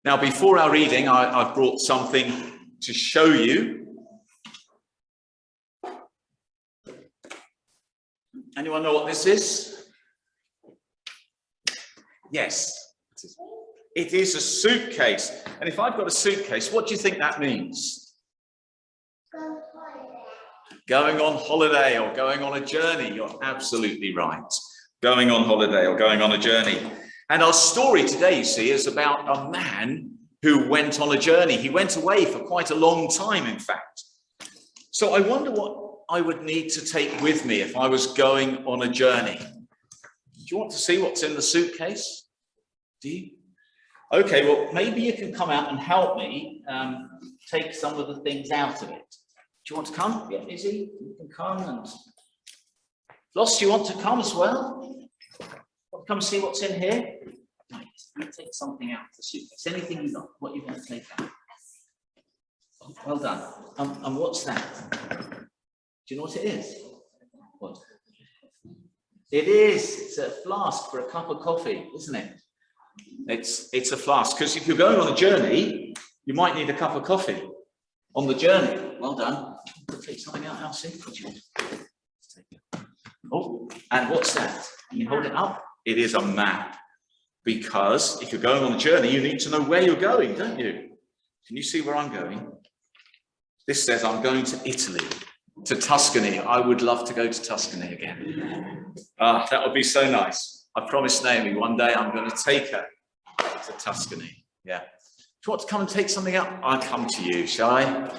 Now, before our reading, I've brought something to show you. Anyone know what this is? Yes, it is a suitcase. And if I've got a suitcase, what do you think that means? Going on holiday or going on a journey. You're absolutely right. Going on holiday or going on a journey. And our story today, you see, is about a man who went on a journey. He went away for quite a long time, in fact. So I wonder what I would need to take with me if I was going on a journey. Do you want to see what's in the suitcase? Do you? Okay, well, maybe you can come out and help me take some of the things out of it. Do you want to come? Yeah, Izzy, you can come. And Floss, do you want to come as well? Come see what's in here. Right, take something out of the suitcase. Anything you want, what you want to take out. Oh, well done. And what's that? Do you know what it is? What? It is. It's a flask for a cup of coffee, isn't it? It's a flask, because if you're going on a journey, you might need a cup of coffee on the journey. Well done. Take something out, Elsie. Oh, and what's that? Can you hold it up? It is a map, because if you're going on a journey, you need to know where you're going, don't you? Can you see where I'm going? This says I'm going to Italy, to Tuscany. I would love to go to Tuscany again. That would be so nice. I promised Naomi one day I'm going to take her to Tuscany. Yeah. Do you want to come and take something out? I'll come to you, shall I?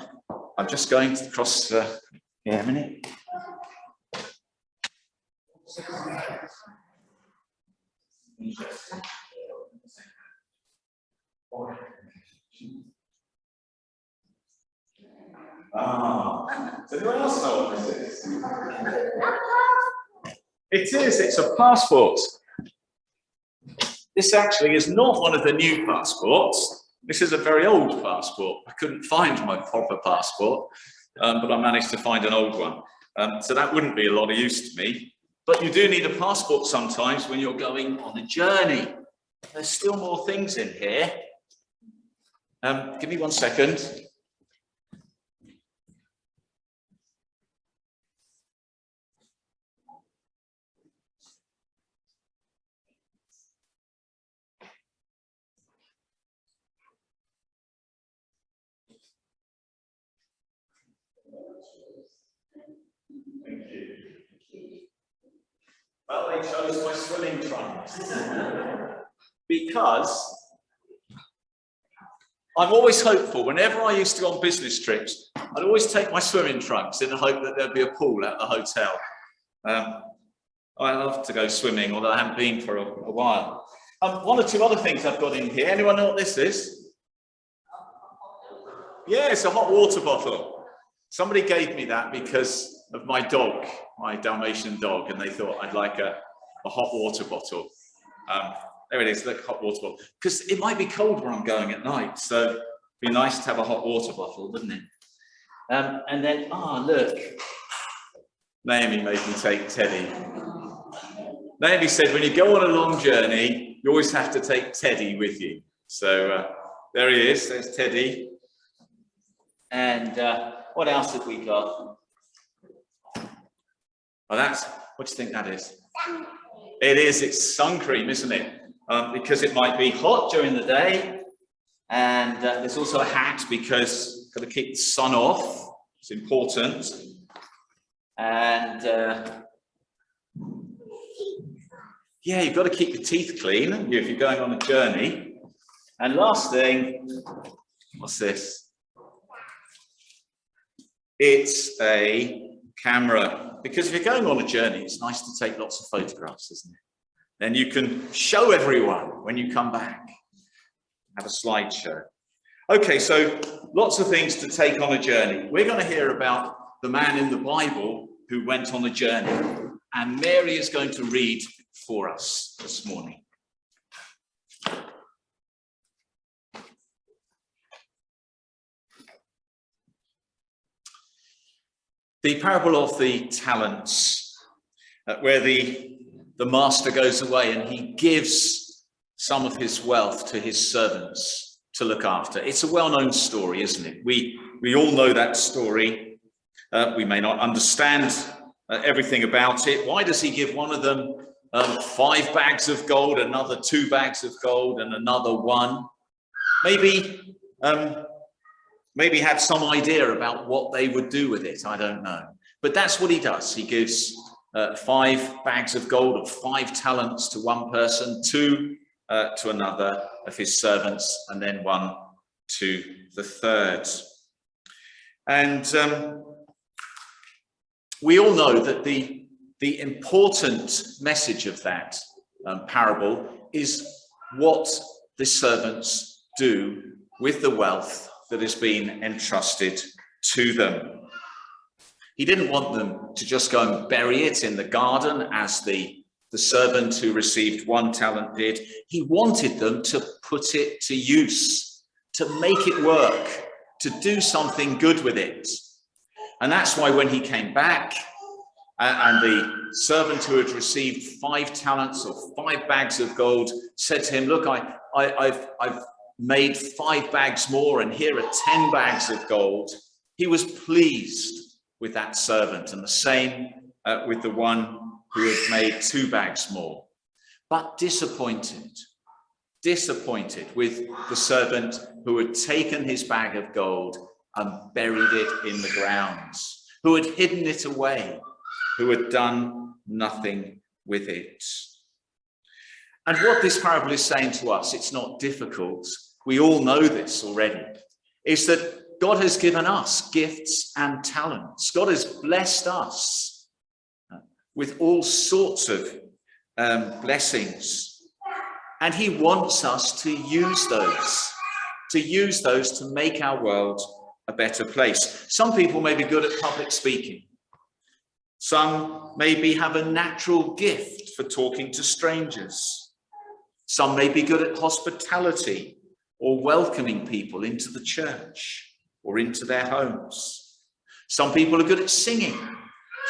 I'm just going to cross here a minute. Does anyone else know what this is? It is, it's a passport. This actually is not one of the new passports. This is a very old passport. I couldn't find my proper passport, but I managed to find an old one. So that wouldn't be a lot of use to me. But you do need a passport sometimes when you're going on a journey. There's still more things in here. Give me 1 second. Well, they chose my swimming trunks because I'm always hopeful. Whenever I used to go on business trips, I'd always take my swimming trunks in the hope that there'd be a pool at the hotel. I love to go swimming, although I haven't been for a while. One or two other things I've got in here. Anyone know what this is? Yeah, it's a hot water bottle. Somebody gave me that because of my dog, my Dalmatian dog, and they thought I'd like a hot water bottle. There it is, look, hot water bottle. Because it might be cold where I'm going at night, so it'd be nice to have a hot water bottle, wouldn't it? And then, look, Naomi made me take Teddy. Naomi said, when you go on a long journey, you always have to take Teddy with you. So there he is, there's Teddy. And what else have we got? Oh, what do you think that is? It is, it's sun cream, isn't it? Because it might be hot during the day. And there's also a hat because you've got to keep the sun off. It's important. And yeah, you've got to keep your teeth clean if you're going on a journey. And last thing, what's this? It's a camera. Because if you're going on a journey, it's nice to take lots of photographs, isn't it? Then you can show everyone when you come back. Have a slideshow. Okay, so lots of things to take on a journey. We're going to hear about the man in the Bible who went on a journey. And Mary is going to read for us this morning. The parable of the talents, where the master goes away and he gives some of his wealth to his servants. to look after. It's a well-known story, isn't it? We all know that story. We may not understand everything about it. Why does he give one of them 5 bags of gold, another 2 bags of gold, and another 1? Maybe had some idea about what they would do with it. I don't know. But that's what he does. He gives 5 bags of gold, or 5 talents to one person, 2 to another of his servants, and then 1 to the third. And we all know that the important message of that parable is what the servants do with the wealth that has been entrusted to them. He didn't want them to just go and bury it in the garden as the servant who received 1 talent did. He wanted them to put it to use, to make it work, to do something good with it. And that's why when he came back and the servant who had received 5 talents or 5 bags of gold said to him, look, I've made 5 bags more, and here are 10 bags of gold. He was pleased with that servant, and the same with the one who had made 2 bags more, but disappointed with the servant who had taken his bag of gold and buried it in the ground, who had hidden it away, who had done nothing with it. And what this parable is saying to us, it's not difficult, we all know this already, is that God has given us gifts and talents. God has blessed us with all sorts of blessings. And he wants us to use those to make our world a better place. Some people may be good at public speaking. Some maybe have a natural gift for talking to strangers. Some may be good at hospitality or welcoming people into the church or into their homes. Some people are good at singing,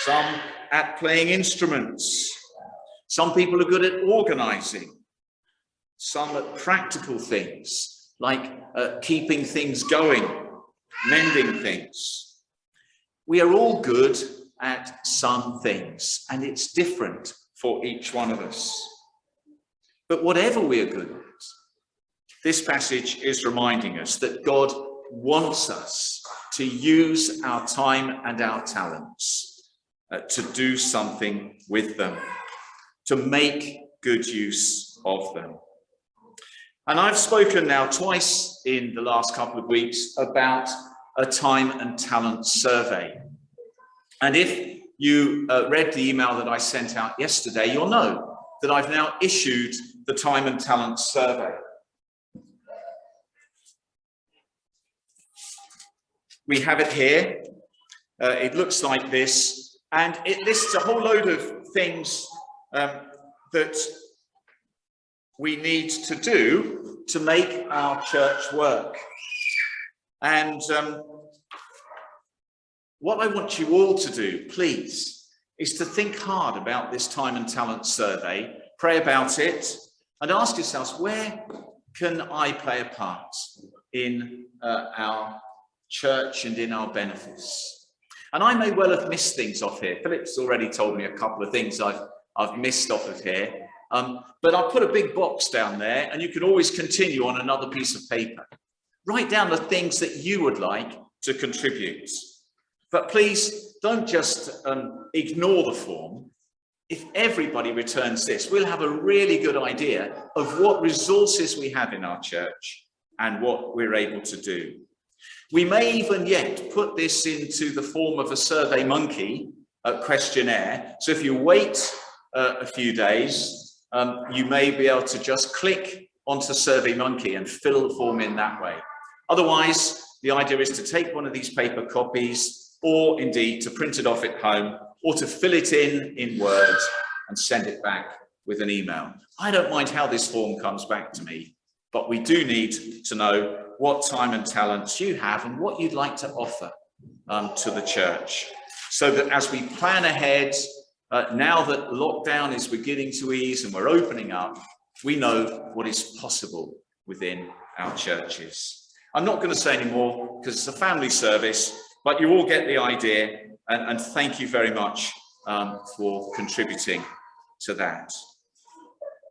some at playing instruments. Some people are good at organizing, some at practical things like keeping things going, mending things. We are all good at some things, and it's different for each one of us. But whatever we are good at, this passage is reminding us that God wants us to use our time and our talents to do something with them, to make good use of them. And I've spoken now twice in the last couple of weeks about a time and talent survey. And if you read the email that I sent out yesterday, you'll know that I've now issued the time and talent survey. We have it here. It looks like this. And it lists a whole load of things that we need to do to make our church work. And what I want you all to do, please, is to think hard about this time and talent survey, pray about it, and ask yourselves, where can I play a part in our church and in our benefice? And I may well have missed things off here. Philip's already told me a couple of things I've missed off of here. But I'll put a big box down there, and you can always continue on another piece of paper. Write down the things that you would like to contribute. But please don't just ignore the form. If everybody returns this, we'll have a really good idea of what resources we have in our church and what we're able to do. We may even yet put this into the form of a SurveyMonkey questionnaire. So if you wait a few days, you may be able to just click onto SurveyMonkey and fill the form in that way. Otherwise, the idea is to take one of these paper copies, or indeed to print it off at home, or to fill it in Word and send it back with an email. I don't mind how this form comes back to me, but we do need to know what time and talents you have and what you'd like to offer to the church, so that as we plan ahead, now that lockdown is beginning to ease and we're opening up, we know what is possible within our churches. I'm not going to say any more because it's a family service, but you all get the idea, and thank you very much for contributing to that.